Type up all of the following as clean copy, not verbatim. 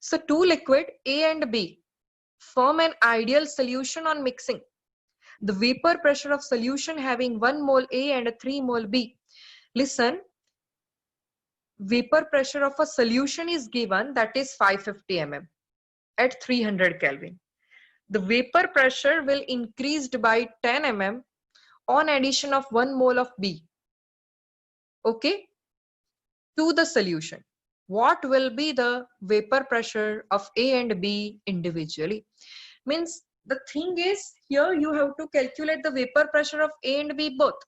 So two liquid A and B form an ideal solution on mixing. The vapor pressure of solution having 1 mole A and 3 mole B. Listen, vapor pressure of a solution is given, that is 550 mm at 300 Kelvin. The vapor pressure will increased by 10 mm on addition of 1 mole of B, okay, to the solution. What will be the vapor pressure of A and B individually? Means the thing is, here you have to calculate the vapor pressure of A and B both.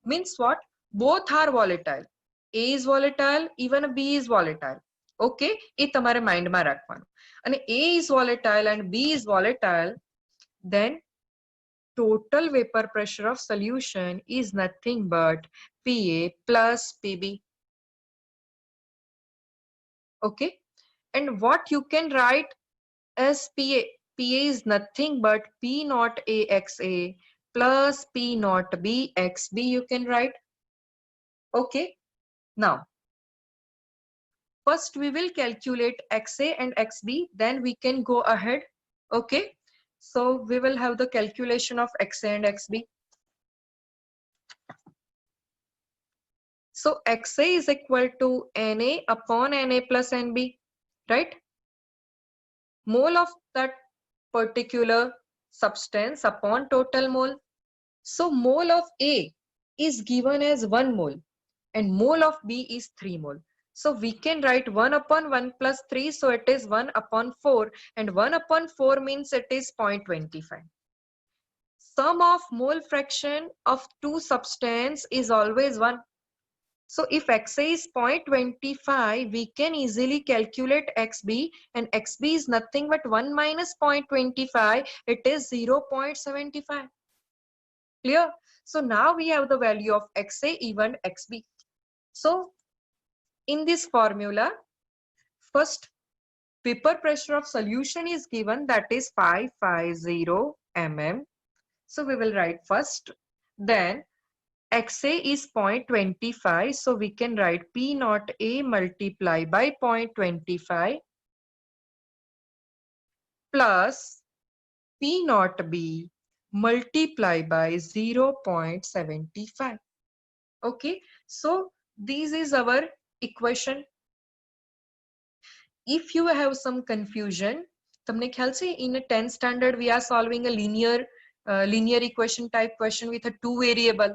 Means what? Both are volatile. A is volatile, even B is volatile. Okay, એ તમારે માઇન્ડમાં રાખવાનું. અને A is volatile and B is volatile, then total vapor pressure of solution is nothing but PA plus PB. Okay, and what you can write as PA? PA is nothing but P naught AXA plus P naught BXB, you can write. Okay, now first we will calculate XA and XB, then we can go ahead. Okay, so we will have the calculation of XA and XB. So XA is equal to Na upon Na plus Nb, right? Mole of that particular substance upon total mole. So mole of A is given as 1 mole and mole of B is 3 mole. So we can write 1 upon 1 plus 3, so it is 1 upon 4, and 1 upon 4 means it is 0.25. Sum of mole fraction of two substance is always 1. So if XA is 0.25, we can easily calculate XB, and XB is nothing but 1 minus 0.25, it is 0.75. Clear? So now we have the value of XA even XB. So in this formula, first vapor pressure of solution is given, that is 550 mm. So we will write first, then XA is 0.25, so we can write P naught A multiply by 0.25 plus P naught B multiply by 0.75. Okay, so this is our equation. If you have some confusion, તમને ખ્યાલ છે, in a 10th standard we are solving a linear equation type question with a 2 variable.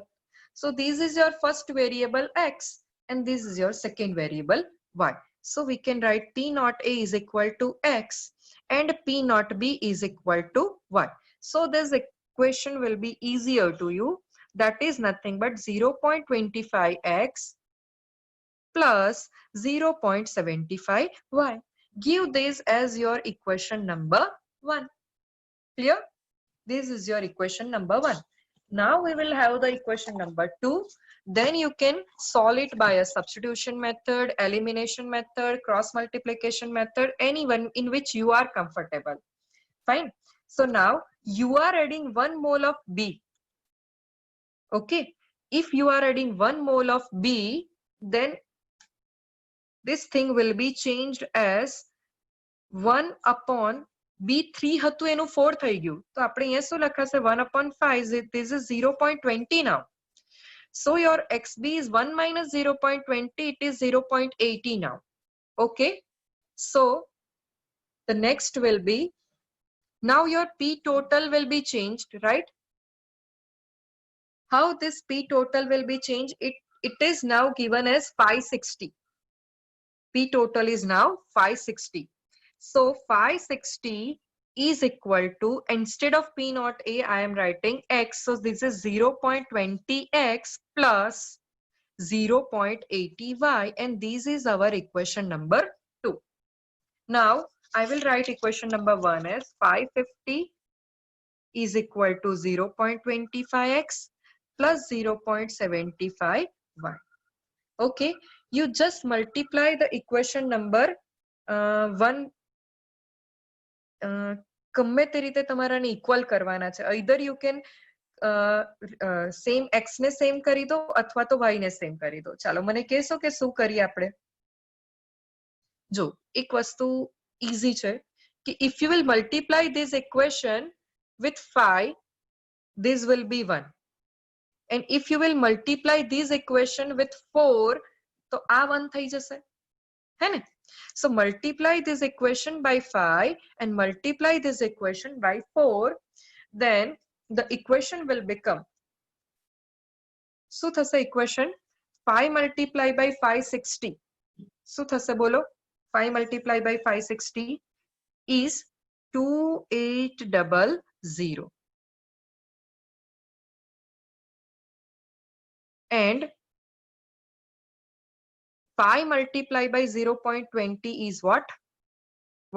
So this is your first variable x and this is your second variable y. So we can write P naught A is equal to x and P naught B is equal to y. So this equation will be easier to you. That is nothing but 0.25x plus 0.75y. Give this as your equation number 1. Clear? This is your equation number 1. Now we will have the equation number 2. Then you can solve it by a substitution method, elimination method, cross multiplication method, anyone in which you are comfortable. Fine. So now you are adding 1 mole of B. Okay. If you are adding 1 mole of B, then this thing will be changed as 1 upon B3 હતું એનું 4 થઈ ગયું, તો આપણે અહીંયા શું લખાશે 1 upon 5, this is 0.20 now. So your XB is 1 minus 0.20, it is 0.80 now. Okay, so the next will be, now your P total will be changed, right? How this P total will be changed? It is now given as 560. P total is now 560. So 560 is equal to, instead of P naught A, I am writing x. So this is 0.20x plus 0.80y, and this is our equation number 2. Now I will write equation number 1 as 550 is equal to 0.25x plus 0.75y. Okay, you just multiply the equation number 1 ગમે તે રીતે તમારાને equal કરવાના છે. either you can same x ને same કરી દો અથવા તો y ને સેમ કરી દો. ચાલો મને કહેશો કે શું કરીએ આપણે? જો એક વસ્તુ easy છે कि if you will multiply this equation with 5, this will be 1. And if you will multiply this equation with 4, तो आ 1 થઈ જશે, है ने? So multiply this equation by 5 and multiply this equation by 4, then the equation will become, શું થશે equation? 5 multiply by 560. શું થશે બોલો? 5 multiply by 560 is 2800. And 5 multiply by 0.20 is what?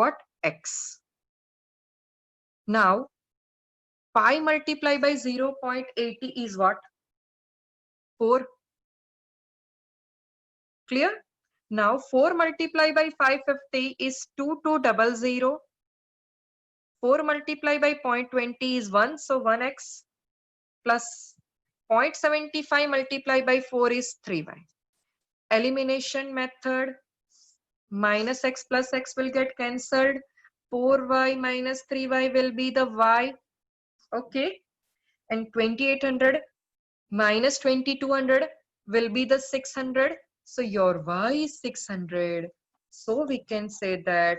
What? X. Now 5 multiply by 0.80 is what? 4. Clear? Now 4 multiply by 550 is 2200. 4 multiply by 0.20 is 1, so 1x, plus 0.75 multiply by 4 is 3y. Elimination method, minus x plus x will get cancelled. 4y minus 3y will be the y. Okay. And 2800 minus 2200 will be the 600. So your y is 600. So we can say that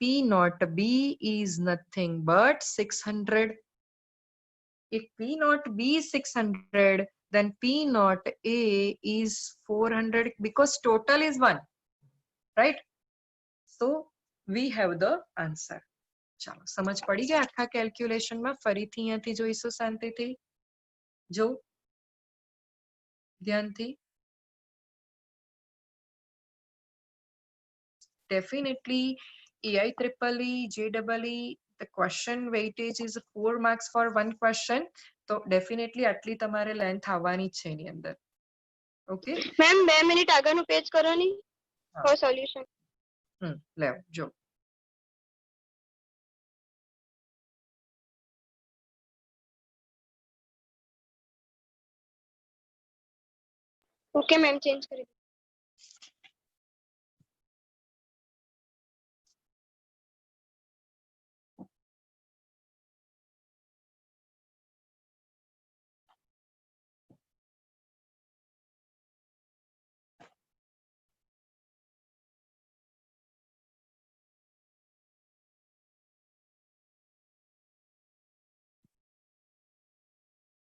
P naught B is nothing but 600. If P naught B is 600, then P naught A is 400 because total is 1, right? So we have the answer. ચાલો સમજ પડી ગઈ આખા calculation માં? ફરીથી અહીંયાથી જોઈશું શાંતિથી. જો ધ્યાનથી. Definitely EIEEE, JEE, the question weightage is 4 marks for one question. So definitely આટલી તમારે length આવવાની જ છે એની અંદર. Okay? મેમ 2 મિનિટ આગળનું પેજ કરો ની ફોર સોલ્યુશન. લેવ જો. ઓકે મેમ ચેન્જ કરી.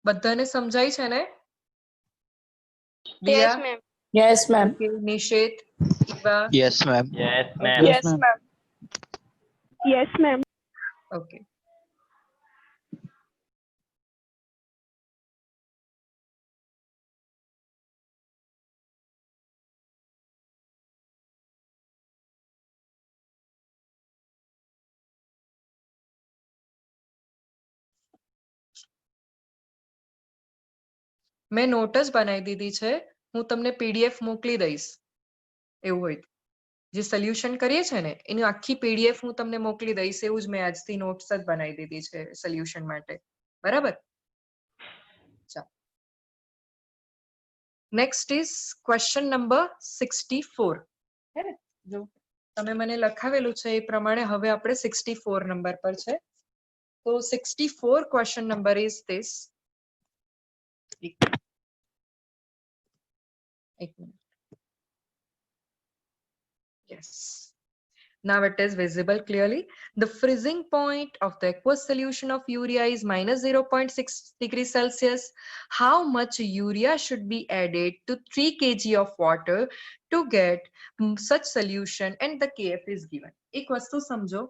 બધાને સમજાય છે ને? યસ દિયા? Ma'am. Yes, ma'am. Okay, Nishit, Eva. Yes, ma'am. Yes, ma'am. Yes, ma'am. Yes ma'am. Okay. મેં નોટ જ બનાવી દીધી છે, હું તમને PDF મોકલી દઈશ. એવું હોય જે સોલ્યુશન કરીએ છે ને એની આખી PDF હું તમને મોકલી દઈશ. એવું જ મેં આજથી નોટ્સ જ બનાવી દીધી છે સોલ્યુશન માટે. બરાબર? ચાલો. Next is question number 64. હે ને? જો તમે મને લખાવેલું છે એ પ્રમાણે હવે આપણે 64 નંબર પર છે. તો 64 ક્વેશ્ચન નંબર ઇઝ ધીસ. एक minute. Yes. Now it is visible clearly. The freezing point of the aqueous solution of urea is minus 0.6 degrees Celsius. How much urea should be added to 3 kg of water to get such solution? And the KF is given. एक वस्तु समझो,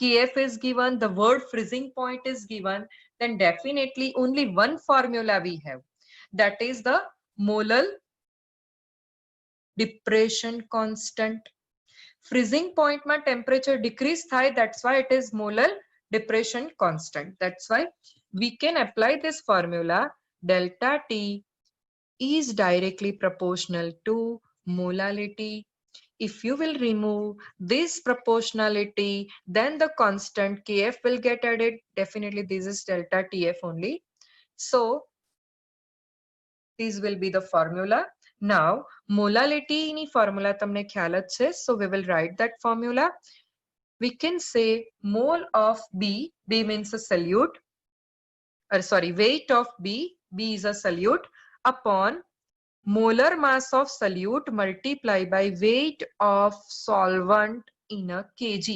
KF is given, the word freezing point is given, then definitely only one formula we have. That is the molar depression constant. Freezing point ma temperature decrease થાય, that's why it is molar depression constant. That's why we can apply this formula. Delta T is directly proportional to molality. If you will remove this proportionality, then the constant Kf will get added. Definitely this is delta Tf only. So this will be the formula. Now molality ની formula તમને ખ્યાલ જ છે, so we will write that formula. We can say mole of B means a solute, or sorry, weight of B is a solute, upon molar mass of solute multiplied by weight of solvent in a kg.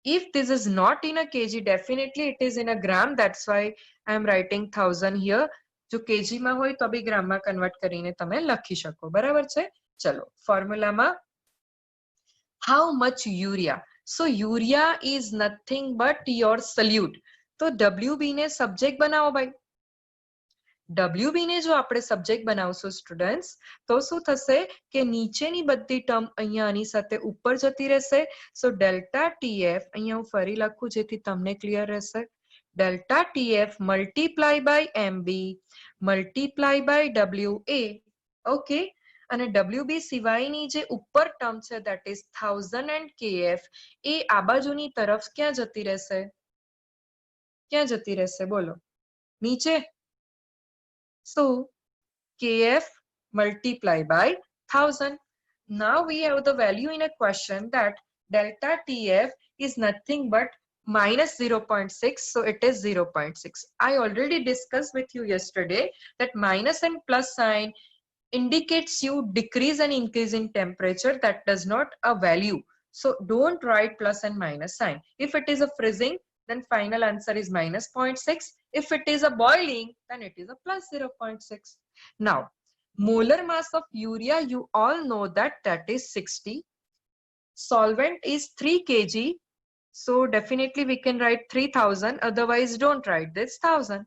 If this is not in a kg, definitely it is in a gram. That's why I am writing 1000 here. જો kg માં હોય તો બી ગ્રામ માં convert કરીને તમે લખી શકો. બરાબર છે? ચલો ફોર્મ્યુલામાં how much urea. So urea is nothing but your solute. તો WB ને સબ્જેક્ટ બનાવો ભાઈ. WB ને જો આપણે સબ્જેક્ટ બનાવશું સ્ટુડન્ટ્સ, તો શું થશે કે નીચેની બધી ટર્મ અહીંયા આની સાથે ઉપર જતી રહેશે. સો ડેલ્ટા TF અહીંયા હું ફરી લખું જેથી તમને ક્લિયર રહેશે. Delta TF multiply by MB multiply by WA. Okay, અને WB સિવાયની જે ઉપર ટર્મ છે that is 1000 and KF એ આ બાજુની તરફ ક્યાં જતી રહેશે? ક્યાં જતી રહેશે બોલો? નીચે. So KF multiplied by 1000. Now we have the value in a question that delta TF is nothing but minus 0.6. So it is 0.6. I already discussed with you yesterday that minus and plus sign indicates you decrease and increase in temperature. That does not a value. So don't write plus and minus sign. If it is a freezing, then final answer is minus 0.6. If it is a boiling, then it is a plus 0.6. Now, molar mass of urea, you all know that is 60. Solvent is 3 kg. So definitely we can write 3000. Otherwise, don't write this 1000.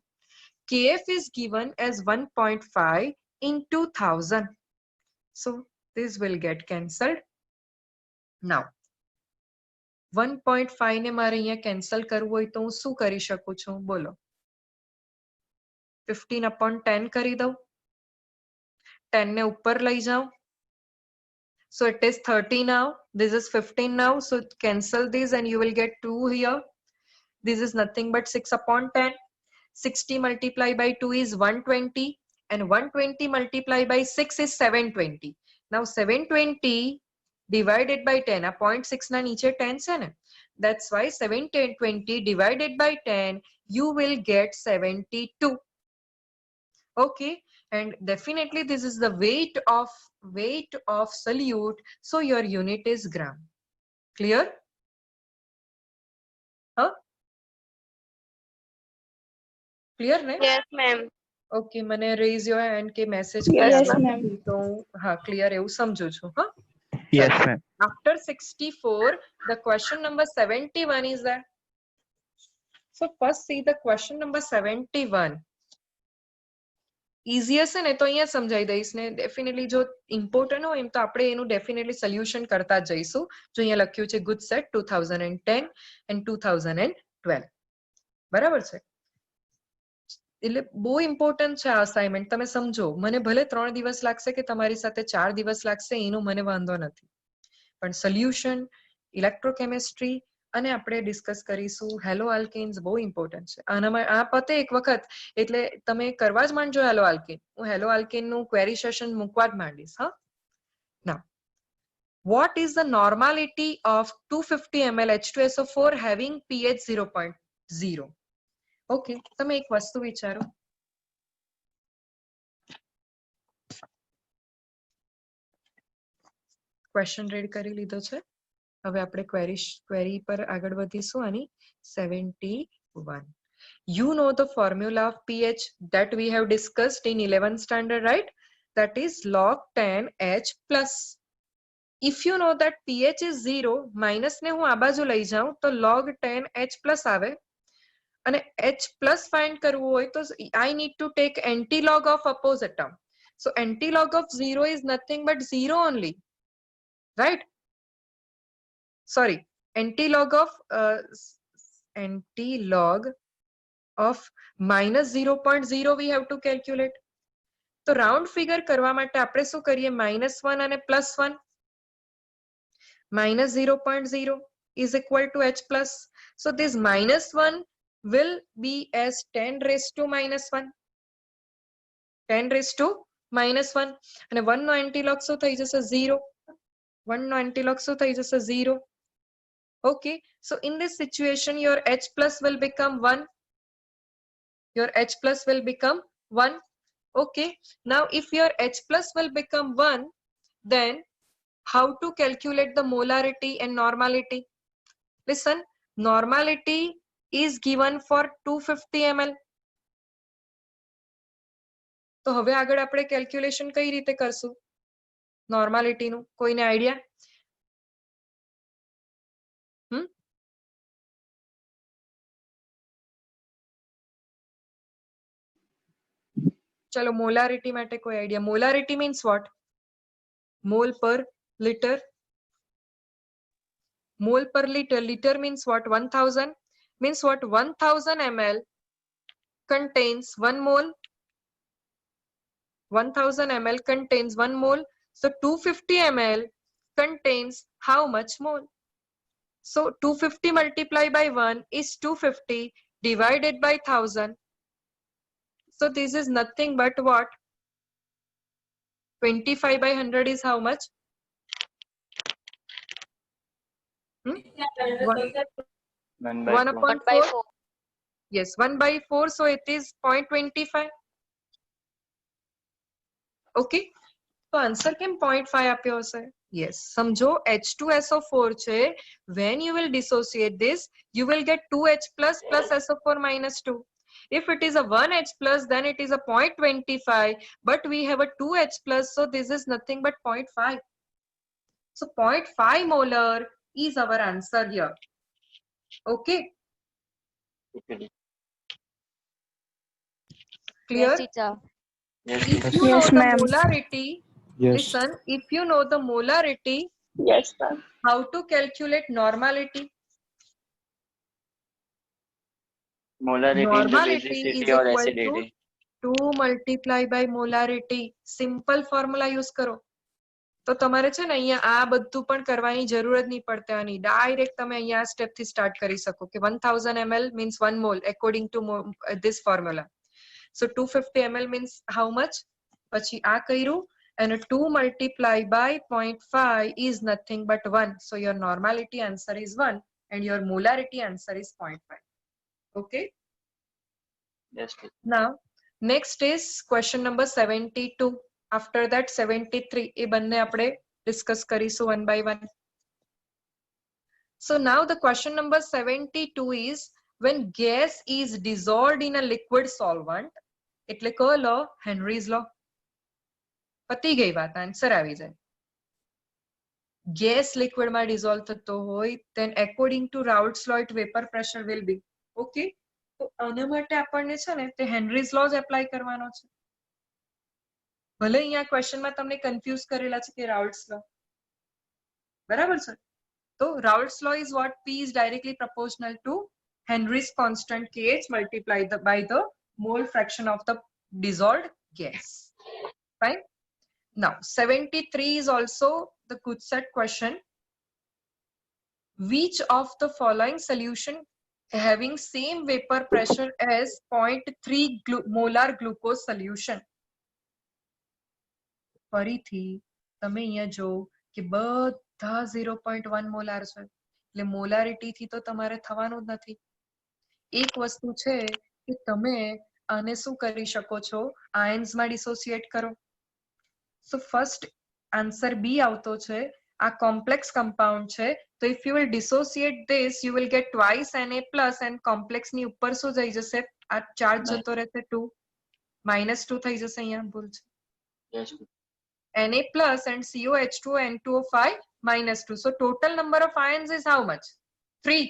KF is given as 1.5 into 1000. So this will get cancelled. Now, 1.5 ને મારે અહીંયા cancel કરવું હોય તો હું શું કરી શકું છું બોલો? 15/10 કરી દઉં. 10 ને ઉપર લઈ જાઉં. So it is 30 now. This is 15 now. So cancel this and you will get 2 here. This is nothing but 6/10. 60 multiplied by 2 is 120. And 120 multiplied by 6 is 720. Now 720 divided by 10. A 0.6 na niche 10 se ne. That's why 720 divided by 10, you will get 72. Okay, and definitely this is the weight of solute. So your unit is gram. Clear? Huh? Clear, ne? Yes, ma'am. Okay, મને raise your hand કે message Yes, કર્યા ma'am. તો હા clear એવું સમજુ છું. હા. Yes, ma'am. After 64, the question number 71 is there. So first see the question number 71. Easy હશે ને તો અહીંયા સમજાઈ દઈશ ને. ડેફિનેટલી જો ઇમ્પોર્ટન્ટ હોય એમ તો આપણે એનું ડેફિનેટલી સોલ્યુશન કરતા જઈશું. જો અહીંયા લખ્યું છે ગુડ સેટ 2010 and 2012. બરાબર છે? એટલે બહુ ઇમ્પોર્ટન્ટ છે આ અસાઇનમેન્ટ. તમે સમજો, મને ભલે 3 દિવસ લાગશે કે તમારી સાથે 4 દિવસ લાગશે એનો મને વાંધો નથી, પણ સોલ્યુશન, ઇલેક્ટ્રોકેમિસ્ટ્રી અને આપણે ડિસ્કસ કરીશું હેલો આલ્કેન્સ બહુ ઇમ્પોર્ટન્ટ છે. આનામાં આ પતે એક વખત એટલે તમે કરવા જ માંડજો હેલો આલ્કેન. હું હેલો આલ્કેનનું ક્વેરી સેશન મૂકવા જ માંડીશ. હા. નાઉ what is the normality of 250 ml H2SO4 having pH 0.0? Okay, તમે એક વસ્તુ વિચારો. ક્વેશ્ચન રેડ કરી લીધો છે. હવે આપણે ક્વેરી પર આગળ વધીશું. આની 71. You know the formula of pH that we have discussed in 11th standard, right? That is log 10H plus. If you know that pH is 0, minus ને હું આ બાજુ લઈ જાઉં તો log 10H plus આવે. અને H plus find કરવું હોય તો I need to take antilog of opposite term. So antilog of 0 is nothing but 0 only, right? Sorry, antilog of minus 0.0 we have to calculate. તો રાઉન્ડ ફિગર કરવા માટે આપણે શું કરીએ? -1 અને +1. minus 0.0 is equal to H plus. So this -1 will be as 10 raised to -1. 10 raised to -1 અને 190 લખશો થઈ જશે 0. 190 લખશો થઈ જશે 0. Okay, so in this situation your H plus will become 1. Your H plus will become 1. Okay, now if your H plus will become 1, then how to calculate the molarity and normality? Listen, normality is given for 250 ml. તો હવે આગળ આપણે calculation કઈ રીતે કરશું નોર્માલિટીનું? કોઈને idea? ચલો molarity માટે કોઈ idea? Molarity means what? Mall પર litre. Mole per liter. Liter means what? 1000. Means what? 1000 ml contains 1 mole. 1000 ml contains 1 mole. So 250 ml contains how much mole? So 250 multiplied by 1 is 250 divided by 1000. So this is nothing but what? 25 by 100 is how much? 1 upon 4. Yes, 1 by 4. So it is 0.25. Okay. તો answer કેમ 0.5 આપ્યો હશે? Yes, સમજો H2SO4 છે. When you will dissociate this, you will get 2H plus SO4 minus 2. If it is a 1H plus, then it is a 0.25. But we have a 2H plus, so this is nothing but 0.5. So 0.5 molar is our answer here. Okay. Clear? Yes, If you know the molarity, yes. listen, if you know the molarity, Yes, ma'am. how to calculate normality? Molarity into Normality is basicity or equal to acidity. 2 multiply by molarity. Simple formula use કરો. તો તમારે છે ને અહીંયા આ બધું પણ કરવાની જરૂર જ નહીં પડતી. ડાયરેક્ટ તમે અહીંયા આ સ્ટેપ થી સ્ટાર્ટ કરી શકો કે 1000 ml means 1 mole according to this formula. So 250 ml means how much? પછી આ કર્યું and 2 multiplied by 0.5 is nothing but 1. So your normality answer is 1 and your molarity answer is 0.5. Okay. Yes, please. Now next is question number 72. After that 73 એ બંને આપણે discuss કરીશું one by one. So now the question number 72 is when gas is dissolved in a liquid solvent, એટલે કયો law? Henry's law. પતી ગઈ વાત, answer આવી જાય. ગેસ લિક્વિડમાં ડિઝોલ્વ થતો હોય then according to Raoult's law its vapor pressure will be. Okay. તો આના માટે આપણને છે ને તે હેનરીઝ લો જ એપ્લાય કરવાનો છે. ભલે અહીંયા ક્વેશ્ચનમાં તમને કન્ફ્યુઝ કરેલા છે કે રાઉલ્ટ્સ લો, બરાબર છે? તો રાઉલ્ટ્સ લો is what? P is directly proportional to Henry's constant KH multiplied by the mole fraction of the dissolved gas. Fine. Now 73 is also the good set question. Which of the following solution having same vapor pressure as 0.3 molar glucose solution? ફરીથી તમે અહીંયા જો કે બધા 0.1 molar છે એટલે molarity થી તો તમારે થવાનું જ નથી. એક વસ્તુ છે કે તમે આને શું કરી શકો છો? આયન્સ માં ડિસોસિએટ કરો. સો ફર્સ્ટ આન્સર બી આવતો છે. આ કોમ્પ્લેક્સ કમ્પાઉન્ડ છે તો if you will dissociate this you will get twice Na plus and complex ની ઉપર શું જઈ જશે? આ ચાર્જ જતો રહેશે 2 -2 થઈ જશે. અહીંયા ભૂલ છે. Yes, please. Na plus and COH2 N2O5 -2. So total number of ions is how much? 3.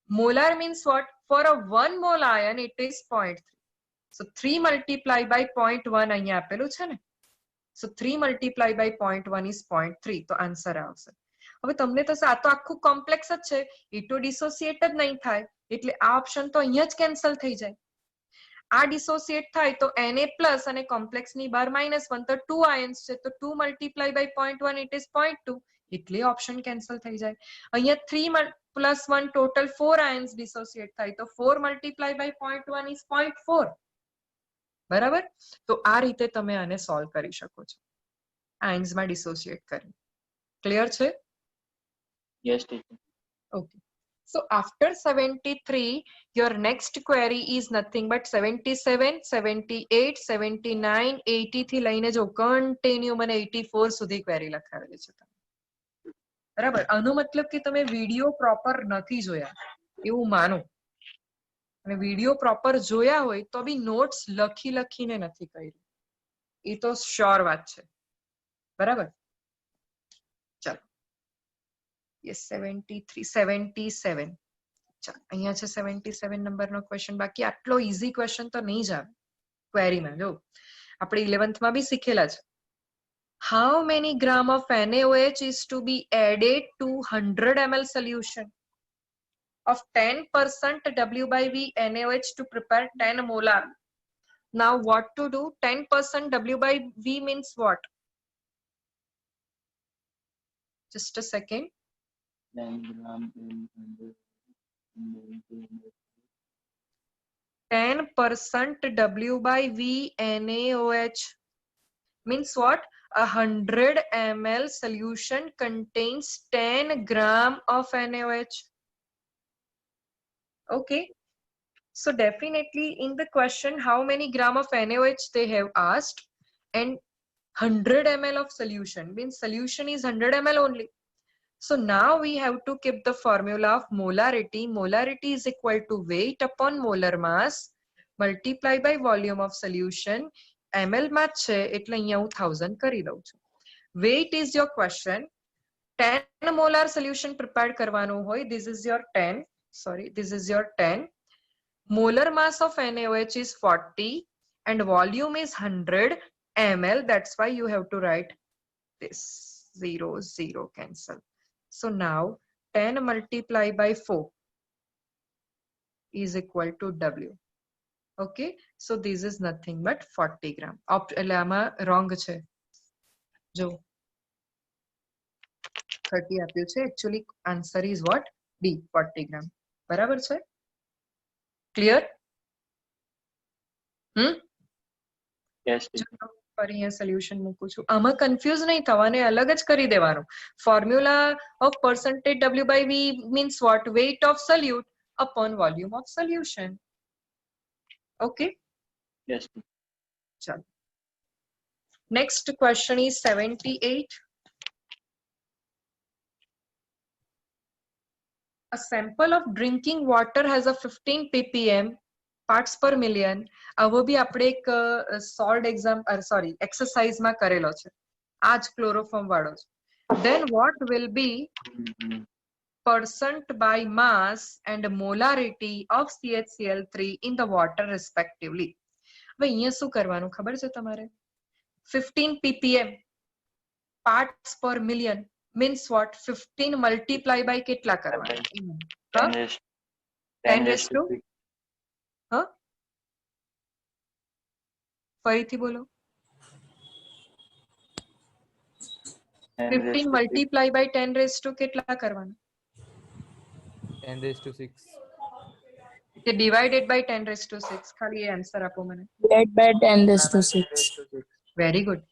Molar means what? For a 1 mole ion it is 0.3. So 3 multiplied by 0.1 અહીંયા આપેલું છે ને. So 3 multiplied by 0.1 is 0.3. તો answer આવશે. હવે તમને થશે આ તો આખું કોમ્પ્લેક્સ જ છે, એ તો ડિસોસિએટ જ નહીં થાય એટલે આ ઓપ્શન તો અહીંયા જ કેન્સલ થઈ જાય. આ ડિસોસિએટ થાય તો Na પ્લસ અને કોમ્પ્લેક્સ ની બહાર -1 તો 2 આયન્સ છે તો 2 મલ્ટીપ્લાય બાય 0.1 ઇટ ઇઝ 0.2 એટલે ઓપ્શન કેન્સલ થઈ જાય. અહીંયા 3 plus 1 total 4 ions dissociate થાય તો 4 multiplied by 0.1 is 0.4. બરાબર? તો આ રીતે તમે આને સોલ્વ કરી શકો છો આયન્સમાં ડિસોસિએટ કરી. ક્લિયર છે? Yes, teacher. Okay. So after 73, your next query is nothing but 77, 78, 79, 80 થી લઈને જો કન્ટિન્યુ મને 84 સુધી ક્વેરી લખાવેલી છે તમે. બરાબર? આનો મતલબ કે તમે વિડિયો પ્રોપર નથી જોયા એવું માનો. અને વિડિયો પ્રોપર જોયા હોય તો બી નોટ્સ લખીને નથી કર્યું. એ તો શ્યોર વાત છે. બરાબર? ચાલો. Yes, 73, 77. ચાલો અહીંયા છે 77 નંબરનો ક્વેશ્ચન. બાકી આટલો ઈઝી ક્વેશ્ચન તો નહીં જ આવે ક્વેરીમાં. જો આપણે 11th માં બી શીખેલા છે. How many gram of NaOH is to be added to 100 ml solution of 10% W by V NaOH to prepare 10 molar? Now what to do? 10% W by V means what? Just a second. 10 gram in 100. 10% W by V NaOH means what? 100 ml solution contains 10 gram of NaOH. Okay. So definitely in the question, how many gram of NaOH they have asked, and 100 ml of solution means solution is 100 ml only. So now we have to keep the formula of molarity. Molarity is equal to weight upon molar mass multiply by volume of solution. ml માં છે એટલે અહીંયા હું 1000 કરી દઉં છું. Weight is your question. 10 molar solution prepared કરવાનું હોય. This is your 10. Sorry, this is your 10. Molar mass of NaOH is 40 and volume is 100 ml. That's why you have to write this. 0, 0 cancel. So now 10 multiplied by 4 is equal to W. Okay. So this is nothing but 40 gram. એટલે આમાં wrong છે. જો 30 આપ્યું છે. Actually answer is what? B, 40 gram. બરાબર છે? Clear? Yes, teacher. ફરી અહીંયા સોલ્યુશન મૂકું છું. આમાં કન્ફ્યુઝ નહીં થવાને, અલગ જ કરી દેવાનું. Formula of percentage W by V means what? Weight of solute upon volume of solution. Okay. Yes, teacher. Chalo. Next question is 78. A sample of drinking water has a 15 ppm parts per million. આવો બી આપણે એક sold exam sorry એક્સરસાઇઝમાં કરેલો છે. આ જ chloroform વાળો છે. Then what will be percent by mass and molarity of CHCl3 in the water respectively? હવે અહીંયા શું કરવાનું ખબર છે તમારે? 15 ppm parts per million means what? 15 multiply by કેટલા કરવાના? 10 raised to huh? ફરીથી બોલો. 15 multiply by 10 raised to કેટલા કરવાના? 10 raised to 6. કે divided by 10 raised to 6. ખાલી એ આન્સર આપો મને. Divided by 10 raised to 6. Very good.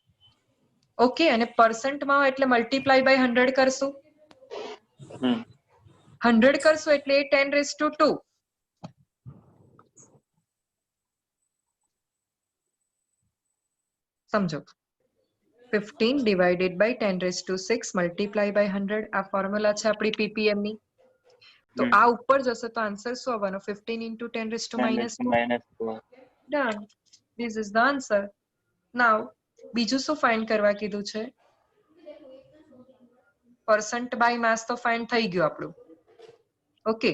Okay. અને percent માં એટલે multiply by 100 કરશું. 100 કરશું એટલે 10 raised to 2. સમજો. 15 divided by 10 raised to 6 multiply by 100. આ ફોર્મ્યુલા છે આપણી ppm ની. તો આ ઉપર જશે તો આન્સર શું આવવાનો? 15 into 10 raised to minus 4. Done. This is the answer. Now બીજું શું ફાઇન્ડ કરવા કીધું છે? percent by mass તો ફાઇન્ડ થઈ ગયું આપણું. ઓકે.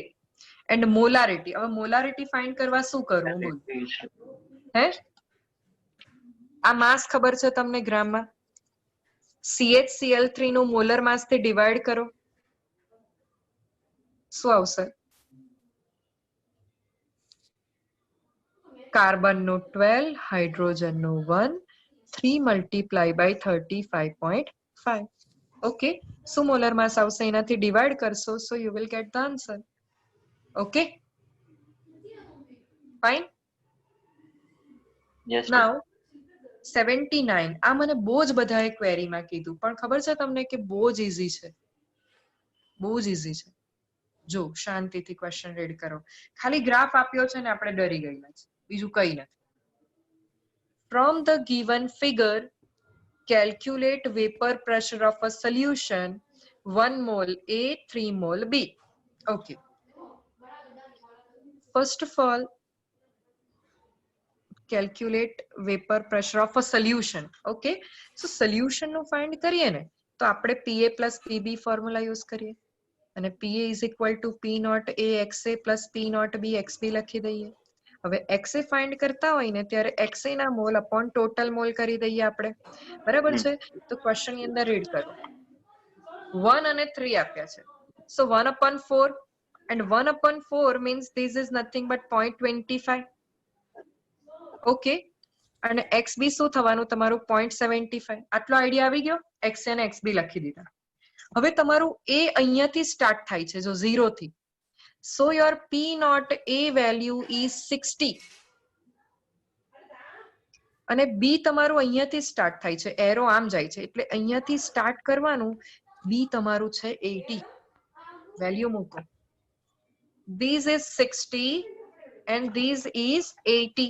And molarity. હવે મોલારિટી ફાઇન્ડ કરવા શું કરવું? બોલ. હે? આ માસ ખબર છે તમને ગ્રામમાં? CHCl3 નું મોલર માસ થી ડિવાઈડ કરો. શું આવશે? કાર્બન નું 12, હાઇડ્રોજન નું 1, 3 multiply by 35.5. ઓકે. શું મોલર માસ આવશે? એનાથી ડિવાઈડ કરશો. So you will get the answer. Okay. Fine. Yes. નાઉ 79 આ મને બહુ જ બધાએ ક્વેરીમાં કીધું, પણ ખબર છે તમને કે બહુ જ ઈઝી છે, બહુ જ ઈઝી છે. જો શાંતિથી ક્વેશ્ચન રીડ કરો. ખાલી ગ્રાફ આપ્યો છે ને આપણે ડરી ગયેલા છે, બીજું કઈ નથી. From the given figure calculate vapor pressure of a solution 1 mole A, 3 mole B. Okay. First of all, calculate vapor pressure of a solution. Okay. So solution નું find કરીએ ને તો આપણે PA plus PB formula use કરીએ અને PA is equal to P naught A XA plus P naught B XB લખી દઈએ. હવે XA find કરતા હોય ને ત્યારે XA ના મોલ upon total મોલ કરી દઈએ આપણે. બરાબર છે? તો ક્વેશ્ચન ની અંદર રીડ કરો. 1 અને 3 આપ્યા છે. So 1 upon 4 and 1 upon 4 means this is nothing but 0.25. Okay. અને XB શું થવાનું તમારું 0.75. આટલો આઈડિયા આવી ગયો? XA અને XB લખી દીધા. હવે તમારું A અહીંયાથી સ્ટાર્ટ થાય છે જો 0 થી. So your P naught A value is 60. અને B તમારું અહીંયાથી સ્ટાર્ટ થાય છે, એરો આમ જાય છે એટલે અહીંયાથી સ્ટાર્ટ કરવાનું. B તમારું છે 80. વેલ્યુ મૂકો. This is 60 and this is 80.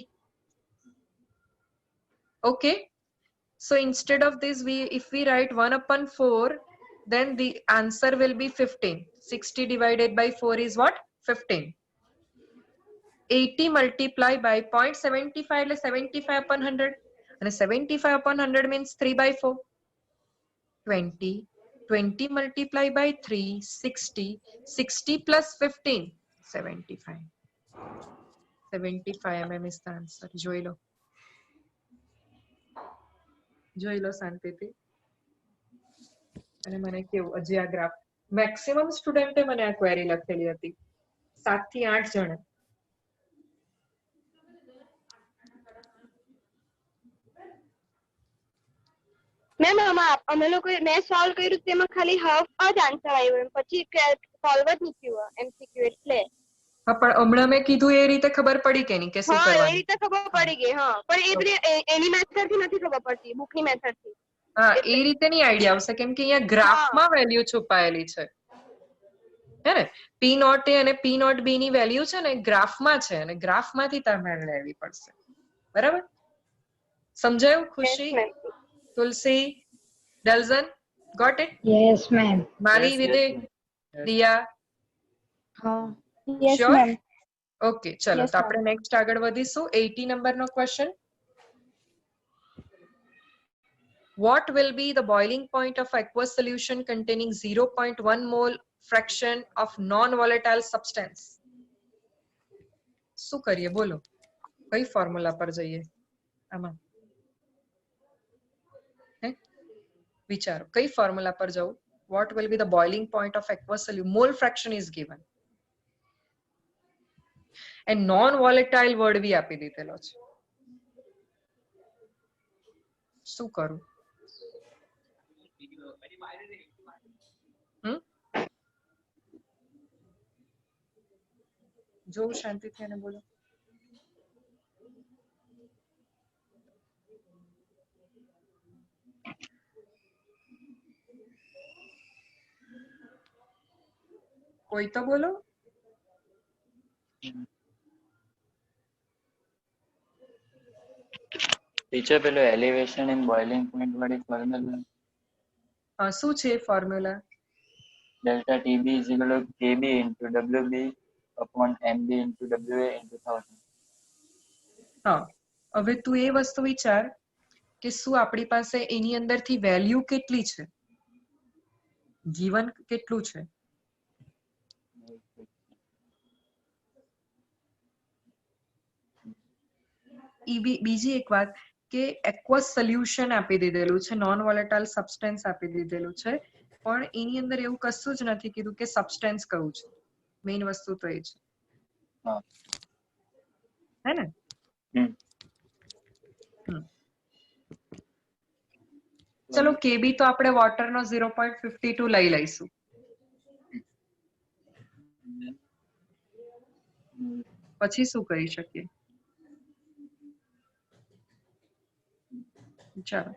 Okay. So instead of this, if we write 1 upon 4, then the answer will be 15. 60 divided by 4 is what? 15. 80 multiply by 0.75 એટલે 75 upon 100. And 75 upon 100 means 3 by 4. 20. 20 multiply by 3, 60. 60 plus 15, 75. 75 mm is the answer. જોઈ લો શાંતિથી. અને મને કેવું હજી આ graph maximum સ્ટુડન્ટે મને આ ક્વેરી લખેલી હતી 7 થી 8 જણે. મેમ અમે લોકો મેં સોલ્વ કર્યું તેમાં ખાલી હાફ જ આન્સર આવ્યો, એમ પછી સોલ્વ જ નહીં થયું MCQ એટલે. હા પણ હમણાં મેં કીધું એ રીતે ખબર પડી કે નહીં કે શું હા એ કરવાનું? રીતે ખબર પડી ગઈ. હા પણ એ બધી એની મેથડ થી નથી ખબર પડતી, બુકની મેથડ થી. હા એ રીતે નહીં આઈડિયા આવશે કેમ કે અહીંયા ગ્રાફમાં વેલ્યુ છુપાયેલી છે. હે ને? P naught A અને P naught B ની વેલ્યુ છે ને ગ્રાફમાં છે અને ગ્રાફમાંથી તમારે લેવી પડશે. બરાબર? સમજાયું ખુશી? તુલસી, Delzan, got it? Yes, ma'am. Mali, Yes, Vidya, ma'am. Yes. Diya, yes sure? Ma'am. Okay, ચલો Yes, તો ma'am. આપણે નેક્સ્ટ આગળ વધીશું. 80 નંબરનો question. What will be the boiling point of aqueous solution containing 0.1 mole fraction of non-volatile substance? શું કરીએ બોલો? કઈ ફોર્મ્યુલા પર જઈએ આમાં? વિચારો કઈ ફોર્મ્યુલા પર જવું? What will be the boiling point of aqueous solution? Mole fraction is given. And non-volatile word બી આપી દીધેલો છે. શું કરું? જો શાંતિથી એને બોલો. કોઈ તો બોલો. ટીચર પેલો એલિવેશન એન્ડ બોઇલિંગ પોઈન્ટ વાળી ફોર્મ્યુલા શું છે formula? Delta TB is equal to KB into WB upon MB into WA into 1000. હા હવે તું એ વસ્તુ વિચાર કે શું આપણી પાસે એની અંદરથી વેલ્યુ કેટલી છે? ગિવન કેટલું છે? બીજી એક વાત કે એક્વસ સોલ્યુશન આપી દીધેલું છે, નોન વોલેટાઇલ સબસ્ટન્સ આપી દીધેલું છે, પણ એની અંદર એવું કશું જ નથી કીધું કે સબસ્ટન્સ કયું છે. મેઇન વસ્તુ તો એ છે. હે ને? ચલો કેબી તો આપણે વોટરનો 0.52 લઈ લઈશું. પછી શું કરી શકીએ? ચાલો.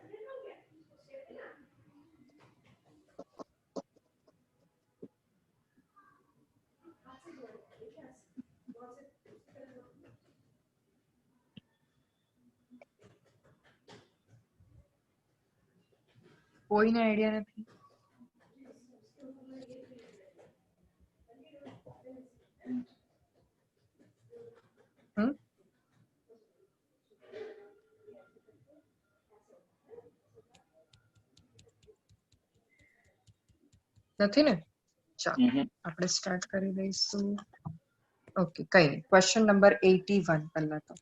કોઈને આઈડિયા નથી? હમ? નથી ને? ચાલો આપણે સ્ટાર્ટ કરી દઈશું. ઓકે, કઈ નહીં. ક્વેશ્ચન નંબર 81 પહેલા તો.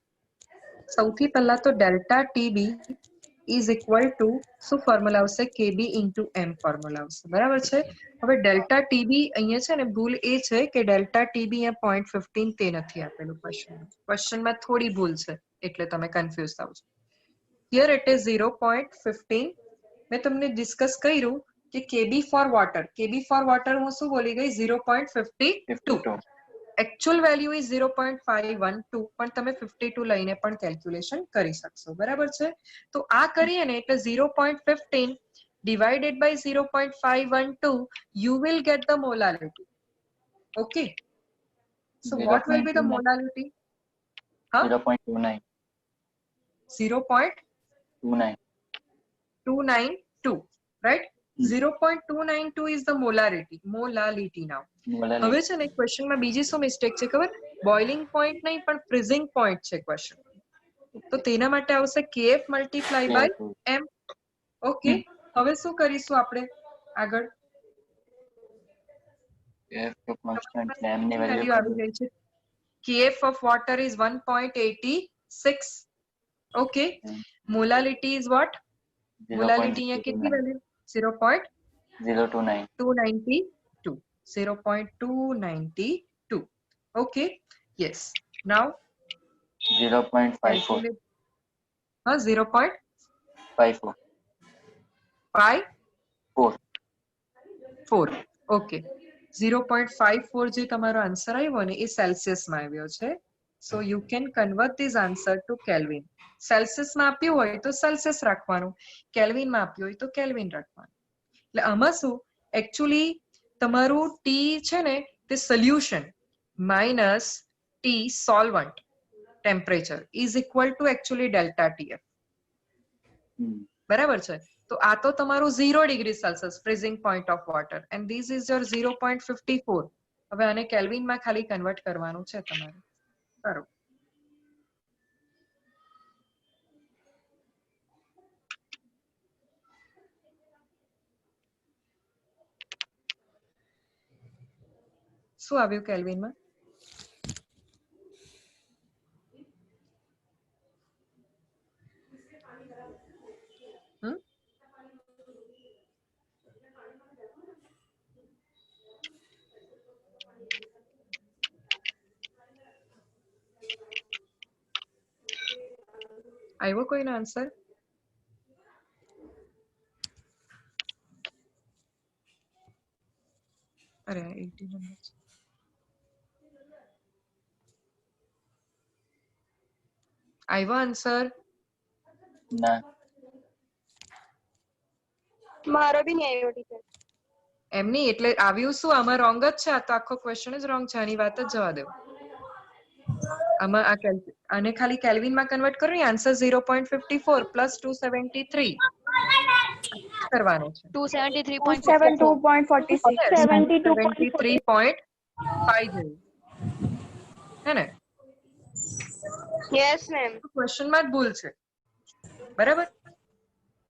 સૌથી પહેલા તો delta TB is equal to શું ફોર્મ્યુલા આવશે? કેબી ઇન્ટુ એમ ફોર્મ્યુલા આવશે. બરાબર છે. હવે ડેલ્ટા ટીબી અહીંયા છે ને, ભૂલ એ છે કે ડેલ્ટા ટીબી અહીંયા 0.15 તે નથી આપેલું ક્વેશ્ચનમાં થોડી ભૂલ છે, એટલે તમે કન્ફ્યુઝ થાવ છો. Here it is 0.15. મેં તમને ડિસ્કસ કર્યું કે કેબી ફોર વોટર, કેબી ફોર વોટર હું શું બોલી ગઈ? 0.52. એકચ્યુઅલ વેલ્યુ ઇઝ 0.512, પણ તમે 52 લઈને પણ કેલ્ક્યુલેશન કરી શકશો. બરાબર છે. તો આ કરીએ ને એટલે 0.15 divided by 0.512, you will get the molality. Okay. So what will be the molality? Huh? 0.29. 0.292, right? 0.292 is the molarity. Molality now. હવે છે ને ક્વેશ્ચનમાં બીજી શું મિસ્ટેક છે ખબર? બોઇલિંગ પોઈન્ટ નહીં પણ ફ્રીઝિંગ પોઈન્ટ છે ક્વેશ્ચન. તો તેના માટે આવશે kf multiply by m. Okay, હવે શું કરીશું આપણે આગળ? વેલ્યુ આવી ગઈ છે. kf of water is 1.86. Okay, molality is what? Molality અહીંયા કેટલી value? 0.292. 0.292. Okay. Yes. Now 0.54. 0.54. 4. Okay. 0.54 જે તમારો આન્સર આવ્યો ને એ સેલ્સિયસમાં આવ્યો છે. So you can convert this answer to kelvin. સેલ્સિયસમાં આપ્યું હોય તો સેલ્સિયસ રાખવાનું, કેલ્વિનમાં આપ્યું હોય તો કેલ્વિન રાખવાનું. એટલે આમાં શું એકચ્યુઅલી તમારું ટી છે ને તે solution minus T solvent temperature is equal to actually delta TF. બરાબર છે. તો આ તો તમારું 0 degree Celsius freezing point of water and this is your 0.54. હવે આને કેલ્વિનમાં ખાલી કન્વર્ટ કરવાનું છે તમારે. કરો. શું આવ્યું કેલ્વિનમાં? આવ્યો કોઈનો આન્સર? અરે 81 છે. આવ્યો આન્સર? ના, મારો બી નહીં આવ્યો ટીચર. એમ નહીં, એટલે આવ્યું શું? આમાં રોંગ જ છે. આ તો આખો ક્વેશ્ચન જ રોંગ છે. આની વાત જ જવા દો. આમાં આને ખાલી કેલ્વિનમાં કન્વર્ટ કરો ને આન્સર 0.54 પ્લસ 273 કરવાનો છે. 272.46. 73.5 જેવું હે ને? Yes ma'am. ક્વેશ્ચનમાં જ ભૂલ છે. બરાબર?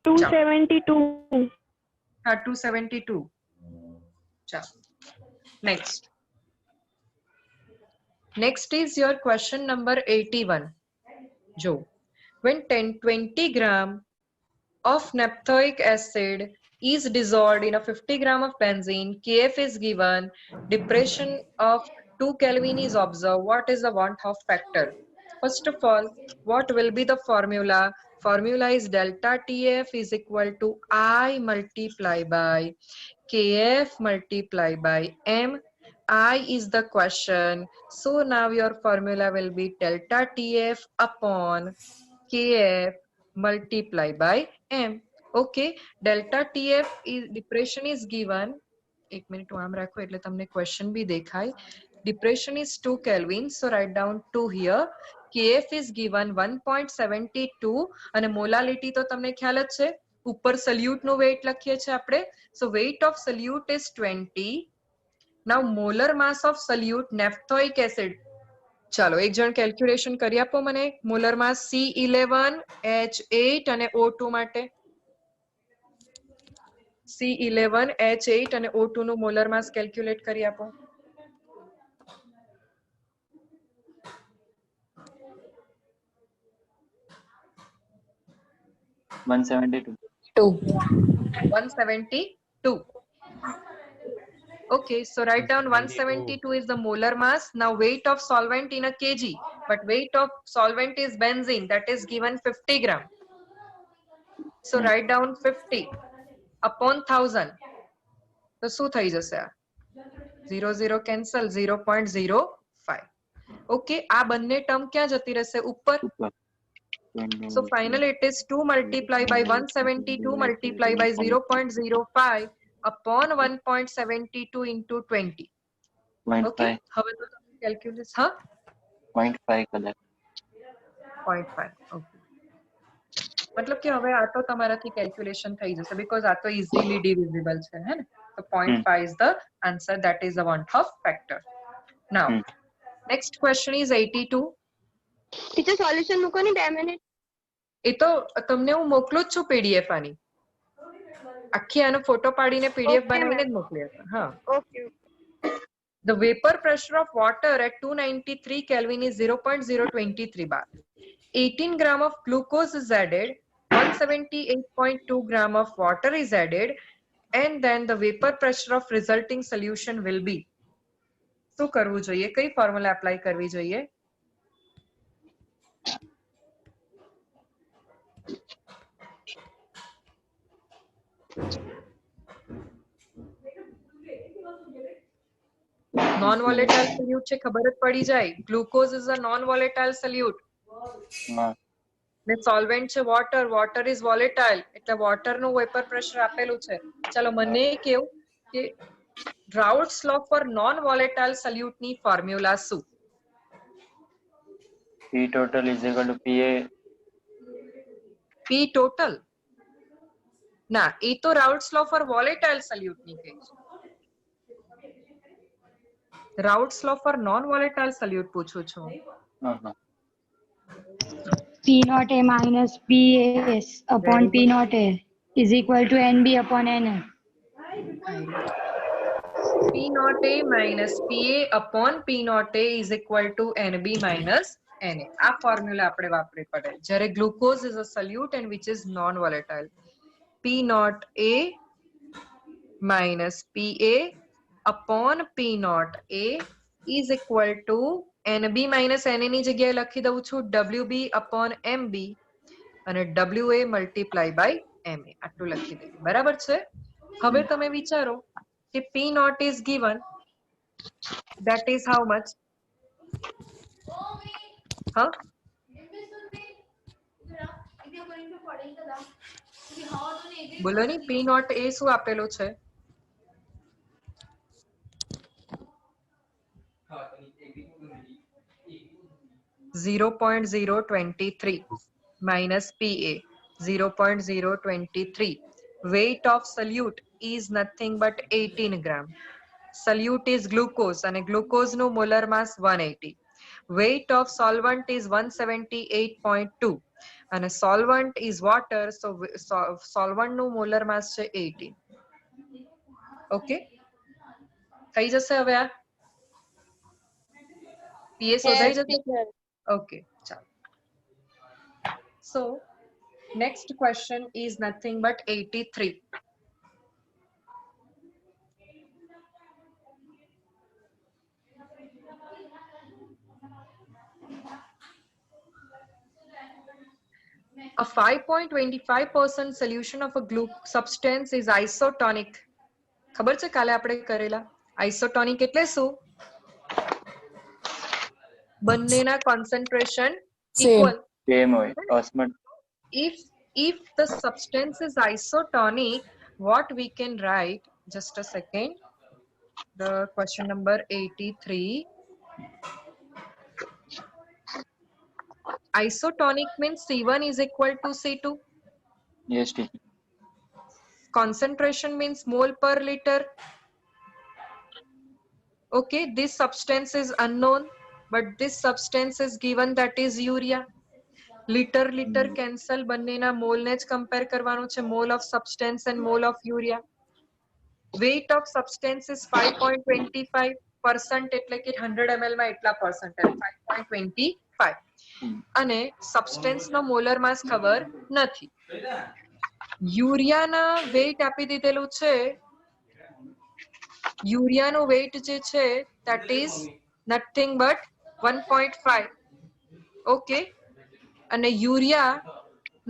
272. હા, 272. ચાલો next. Next is your question number 81. Jo, when 20 gram of naphthoic acid is dissolved in a 50 gram of benzene, Kf is given, depression of 2 Kelvin is observed. What is the want-off factor? First of all, what will be the formula? Formula is delta Tf is equal to I multiply by Kf multiply by M. I is the question. So now your formula will be delta Tf upon Kf multiply by m. Okay, delta TF is depression is given. એક minute હું આમ રાખો એટલે તમને question બી દેખાય. Depression is 2 Kelvin, so write down 2 here. Kf is given 1.72 અને molality તો તમને ખ્યાલ જ છે, ઉપર સલ્યુટ નું વેઇટ લખીએ છીએ આપણે. So weight of solute is 20. Now molar mass of solute naphthoic acid. ચાલો એક જણ કેલ્ક્યુલેશન કરી આપો મને. મોલર માસ C11 H8 અને O2 માટે. C11 H8 અને O2 નું મોલર માસ કેલ્ક્યુલેટ કરી આપો. $172. 172. Okay, so write down 172 is the molar mass. Now weight of solvent in a kg, but weight of solvent is benzene, that is given 50 gram. So write down 50 upon 1000. તો શું થઈ જશે? આ 0 cancel, 0.05. Okay, આ બંને term ક્યાં જતી રહેશે? ઉપર. So finally it is 2 multiplied by 172 multiplied by 0.05 upon 1.72 into 20. Okay, હવે તો તમે કેલ્ક્યુલેટ. હા, 0.5 કલાક. 0.5. Okay, मतलब कि હવે આ તો તમારાથી કેલ્ક્યુલેશન થઈ જશે, because આ તો easily divisible છે, હે ને? So 0.5 is the answer, that is the one-half factor. Now next question is 82. Teacher solution મૂકો ને 2 મિનિટ. એ તો તમને હું મોકલું જ છું પીડીએફ આની. આખી આનો ફોટો પાડીને પીડીએફ Okay, બનાવીને જ ma'am. મોકલી આપો. હા. Okay. The vapor pressure of water at 293 Kelvin is 0.023 bar. 18 gram of glucose is added, 178.2 gram of water is added, and then the vapor pressure of resulting solution will be. શું કરવું જોઈએ? કઈ formula apply કરવી જોઈએ? Non volatile સોલ્યુટ છે, ખબર જ પડી જાય. Glucose is a non volatile સોલ્યુટ. ને સોલ્વેન્ટ છે વોટર, વોટર ઇઝ વોલેટાઇલ, એટલે વોટર નું વેપર પ્રેશર આપેલું છે. ચાલો મને કેવું કે રાઉટ્સ લો ફોર નોન વોલેટાઇલ સોલ્યુટ ની ફોર્મ્યુલા શું? P total is equal to PA. P total ના, એ તો રાઉટ્સ લો ફોર વોલેટાઇલ સોલ્યુટ ની કહે છે. રાઉટ્સ લો ફોર નોન વોલેટાઇલ સોલ્યુટ પૂછું છું. P naught A minus PAS upon P naught A is equal to NB upon NA. P naught A minus PA upon P naught A is equal to NB minus NA. આ formula આપણે વાપરવી પડે જ્યારે glucose is a solute and which is non volatile. P naught A minus PA upon P naught A is equal to NB minus NA ની જગ્યાએ લખી દઉં છું WB upon MB અને WA multiply by MA. આટલું લખી દઈએ, બરાબર છે? હવે તમે વિચારો કે P naught is given, that is how much? Huh? બોલો ની, P naught A શું આપેલું છે? 0.023 minus PA 0.023. Weight of solute is nothing but 18 gram. Solute is glucose and glucose no molar mass 180. Weight of solvent is 178.2 and a solvent is water, so solvent no molar mass છે 18. Okay, થઈ જશે હવે આ પીએ શોધાઈ જશે. Okay, chalo. So next question is nothing but 83. A 5.25% solution of a substance is isotonic. ખબર છે કાલે આપણે કરેલા? Isotonic એટલે શું? બંનેના concentration equal. Same હોય. if the substance is isotonic, what we can write, just a second, the question number 83. Isotonic means C1 is equal to C2. Yes, teacher. Concentration means mole per liter. Okay, this substance is unknown, but this substance is given, that is urea. Liter cancel, બંનેના mole ને જ compare કરવાનો છે, mole of substance and mole of urea. Weight of substance is 5.25%, એટલે કે 100 ml માં એટલા percentage 5.25. અને substance નો molar mass ખબર નથી. યુરિયાના weight આપી દીધેલું છે. યુરિયાનું weight જે છે that is nothing but 1.5. okay, અને યુરિયા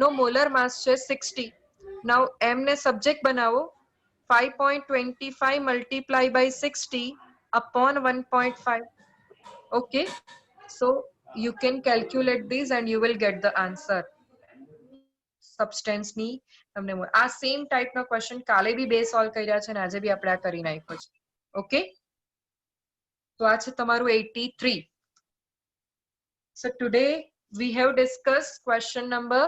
નો molar mass છે 60. now m ને subject બનાવો, 5.25 multiply by 60 upon 1.5. okay, so you can calculate this and you will get the answer. substance ની તમને આ સેમ ટાઈપ નો ક્વેશ્ચન કાલે બી બે સોલ્વ કર્યા છે અને આજે બી આપણે આ કરી નાખ્યો છે. ઓકે, તો આ છે તમારું 83. so today we have discussed question number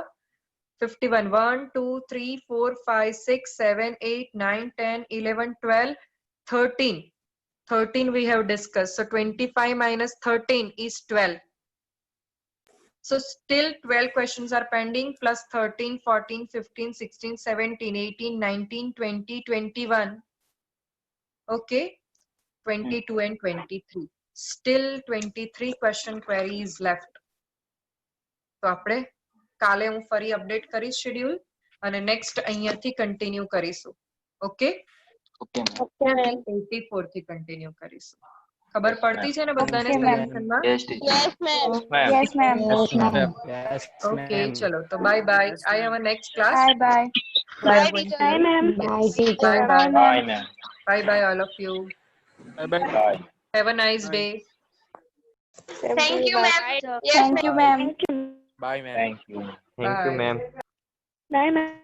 51. 1 2 3 4 5 6 7 8 9 10 11 12 13 we have discussed. so 25 minus 13 is 12. So still 12 questions are pending, plus 13, 14, 15, 16, 17, 18, 19, 20, 21. Okay, 22 and 23. Still 23 question queries left. તો આપણે કાલે હું ફરી અપડેટ કરીશ શેડ્યુલ અને નેક્સ્ટ અહીંયાથી કન્ટિન્યુ કરીશું. Okay, Okay, ma'am. Okay, ma'am. 84 થી કન્ટિન્યુ કરીશું. ખબર પડતી છે ને બધાને Okay, ma'am. સોલ્યુશનમાં? Yes, teacher. Yes, ma'am. Yes, ma'am. Yes, ma'am. Yes, Okay, ma'am. ચલો તો bye bye. I have a next class. Bye bye. We are Bye, going teacher. to- Bye, ma'am. Bye, Yes. teacher. Bye bye. Bye, ma'am. Bye bye all of you. Bye-bye. Have a nice day. Thank you, ma'am. Yes, Thank you, ma'am. Bye, ma'am. Thank you. Thank you, ma'am. Bye, ma'am.